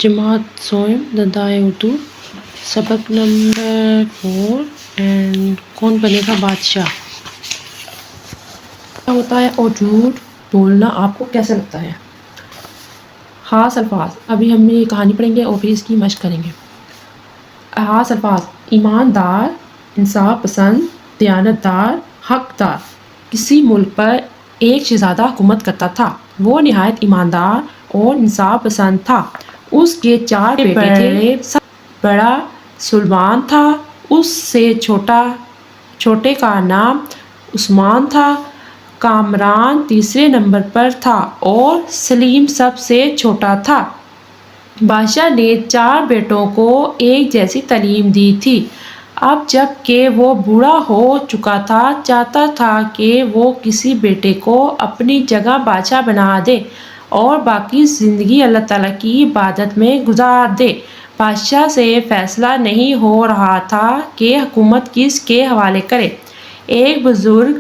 جماعت سوئم ددائے اردو سبق number 4 and کون بنے گا بادشاہ. کیا ہوتا ہے اور جھوٹ بولنا آپ کو کیسا لگتا ہے؟ خاص الفاظ. ابھی ہم یہ کہانی پڑھیں گے اور پھر اس کی مشق کریں گے. خاص الفاظ: ایماندار، انصاف پسند، دیانتدار، حقدار. کسی ملک پر ایک شہزادہ حکومت کرتا تھا. وہ نہایت ایماندار اور انصاف پسند تھا. اس کے 4 بیٹے تھے. سب بڑا سلیمان تھا. اس سے چھوٹے کا نام عثمان تھا. کامران تیسرے نمبر پر تھا اور سلیم سب سے چھوٹا تھا. بادشاہ نے 4 بیٹوں کو ایک جیسی تعلیم دی تھی. اب جب کہ وہ بوڑھا ہو چکا تھا، چاہتا تھا کہ وہ کسی بیٹے کو اپنی جگہ بادشاہ بنا دے اور باقی زندگی اللہ تعالیٰ کی عبادت میں گزار دے. بادشاہ سے فیصلہ نہیں ہو رہا تھا کہ حکومت کس کے حوالے کرے. ایک بزرگ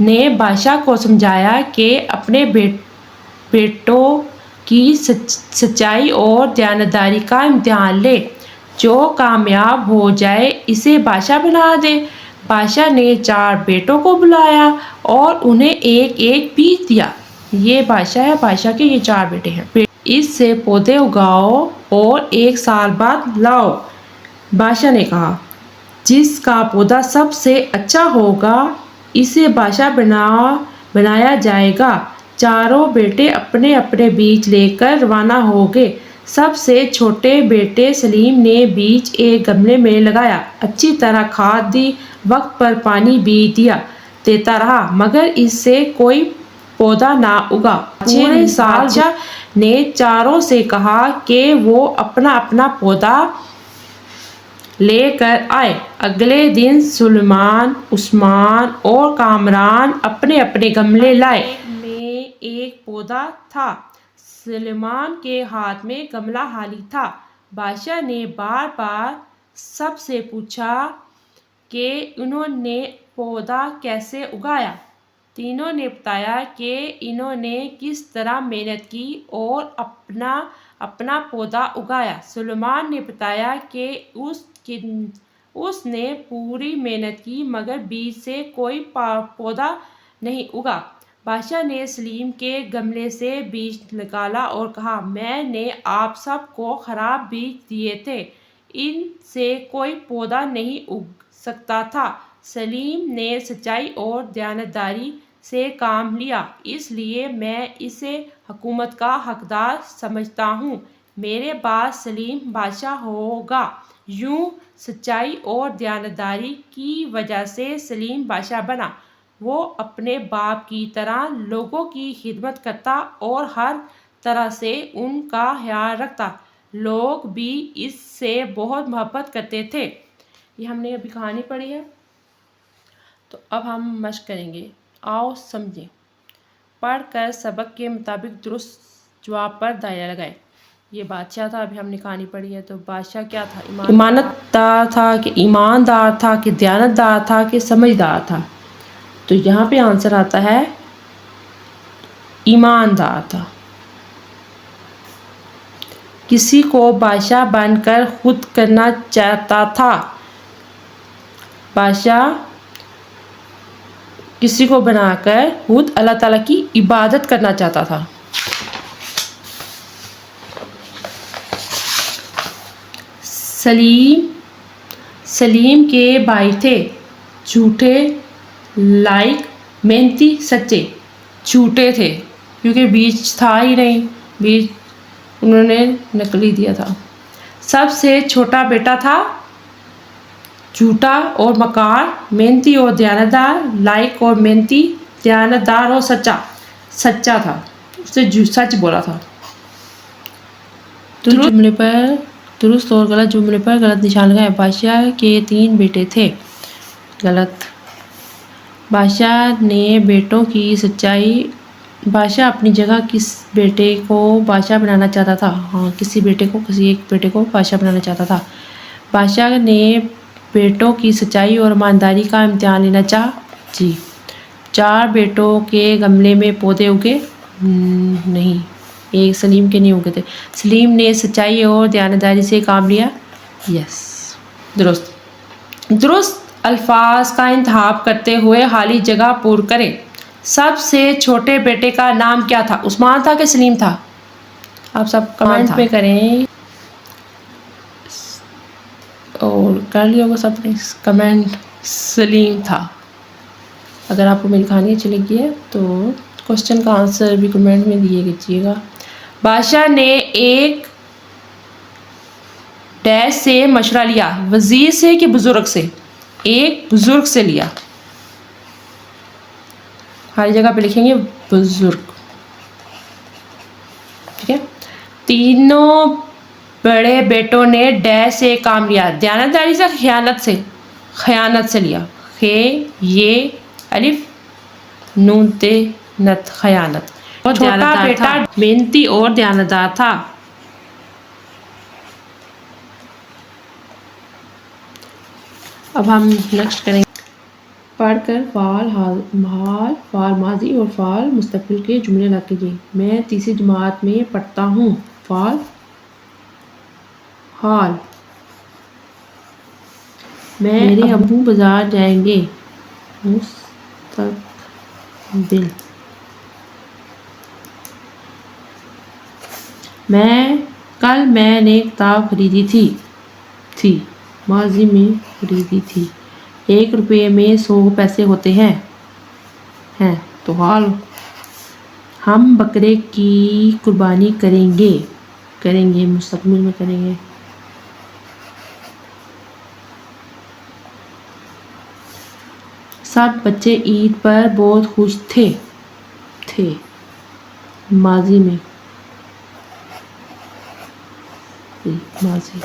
نے بادشاہ کو سمجھایا کہ اپنے بیٹوں کی سچائی اور دیانتداری کا امتحان لے. جو کامیاب ہو جائے اسے بادشاہ بنا دے. بادشاہ نے 4 بیٹوں کو بلایا اور انہیں ایک ایک بیج دیا. یہ بادشاہ ہے، بادشاہ کے یہ 4 بیٹے ہیں. اس سے پودے اگاؤ اور 1 سال بعد لاؤ. بادشاہ نے کہا، جس کا پودا سب سے اچھا ہوگا اسے بادشاہ بنایا جائے گا. 4 بیٹے اپنے اپنے بیج لے کر روانہ ہو گئے. سب سے چھوٹے بیٹے سلیم نے بیج ایک گملے میں لگایا. اچھی طرح کھاد دی، وقت پر پانی بھی دیتا رہا، مگر اس سے کوئی پودا نہ اگا. پورے سال بادشاہ نے 4 سے کہا کہ وہ اپنا اپنا پودا لے کر آئے. اگلے دن سلیمان، عثمان اور کامران اپنے اپنے گملے لائے. میں ایک پودا تھا. سلیمان کے ہاتھ میں گملہ خالی تھا. بادشاہ نے بار بار سب سے پوچھا کہ انہوں نے پودا کیسے اگایا. تینوں نے بتایا کہ انہوں نے کس طرح محنت کی اور اپنا اپنا پودا اگایا. سلیمان نے بتایا کہ اس نے پوری محنت کی مگر بیج سے کوئی پودا نہیں اگا. بادشاہ نے سلیم کے گملے سے بیج نکالا اور کہا، میں نے آپ سب کو خراب بیج دیے تھے، ان سے کوئی پودا نہیں اگ سکتا تھا. سلیم نے سچائی اور دیانتداری سے کام لیا، اس لیے میں اسے حکومت کا حقدار سمجھتا ہوں. میرے بعد سلیم بادشاہ ہوگا. یوں سچائی اور دیانتداری کی وجہ سے سلیم بادشاہ بنا. وہ اپنے باپ کی طرح لوگوں کی خدمت کرتا اور ہر طرح سے ان کا خیال رکھتا. لوگ بھی اس سے بہت محبت کرتے تھے. یہ ہم نے ابھی کہانی پڑھی ہے. تو اب ہم مشق کریں گے. آؤ سمجھیں. پڑھ کر سبق کے مطابق درست جواب پر دائرہ لگائیں. یہ بادشاہ تھا. ابھی ہم نے کہانی پڑھی ہے. تو بادشاہ کیا تھا؟ ایماندار تھا کہ ایماندار تھا کہ دیانتدار تھا کہ سمجھدار تھا. تو یہاں پہ آنسر آتا ہے ایماندار تھا. کسی کو بادشاہ بن کر خود کرنا چاہتا تھا. بادشاہ کسی کو بنا کر خود اللہ تعالیٰ کی عبادت کرنا چاہتا تھا. سلیم کے بھائی تھے جھوٹے، لائق، محنتی، سچے. جھوٹے تھے کیونکہ بیج تھا ہی نہیں، بیج انہوں نے نکلی دیا تھا. سب سے چھوٹا بیٹا تھا جھوٹا اور مکار، محنتی اور دیانتدار. لائق اور محنتی، دیانتدار اور سچا تھا. اس نے سچ بولا تھا. درست اور غلط جملے پر غلط نشان لگائیں. بادشاہ کے 3 بیٹے تھے. غلط. بادشاہ نے بیٹوں کی سچائی. بادشاہ اپنی جگہ کس بیٹے کو بادشاہ بنانا چاہتا تھا؟ ہاں، کسی ایک بیٹے کو بادشاہ بنانا چاہتا تھا. بادشاہ نے بیٹوں کی سچائی اور ایمانداری کا امتحان لینا چاہا. جی. 4 بیٹوں کے گملے میں پودے اگے نہیں. ایک سلیم کے نہیں ہو گئے تھے. سلیم نے سچائی اور دیانتداری سے کام لیا. یس درست. درست الفاظ کا انتخاب کرتے ہوئے خالی جگہ پر کریں. سب سے چھوٹے بیٹے کا نام کیا تھا؟ عثمان تھا کہ سلیم تھا؟ آپ سب کمنٹ پہ کریں اور کر لیا ہوگا سب نے کمنٹ. سلیم تھا. اگر آپ کو میری کہانی اچھی لگی ہے تو کوشچن کا آنسر بھی کمنٹ میں دیے گیجیے گا. بادشاہ نے ایک ڈیش سے مشورہ لیا. وزیر سے کہ بزرگ سے؟ ایک بزرگ سے لیا. ہر جگہ پہ لکھیں گے بزرگ. ٹھیک ہے. تینوں بڑے بیٹوں نے ڈیش سے کام لیا. دیانتداری سے خیانت سے؟ خیانت سے لیا. یہ الف نون تے نت خیانت. چھوٹا بیٹا محنتی اور دیانتدار تھا. اب ہم نیکسٹ کریں گے پڑھ کر فعل حال فعل ماضی اور فعل مستقبل کے جملے ادا کیجیے. میں تیسری جماعت میں پڑھتا ہوں. فعل حال. میرے ابو بازار جائیں گے. مستقبل. کل میں نے کتاب خریدی تھی. ماضی میں خریدی تھی. 1 روپے میں 100 پیسے ہوتے ہیں. تو حال. ہم بکرے کی قربانی کریں گے مستقبل میں کریں گے. سب بچے عید پر بہت خوش تھے. ماضی میں. ماضی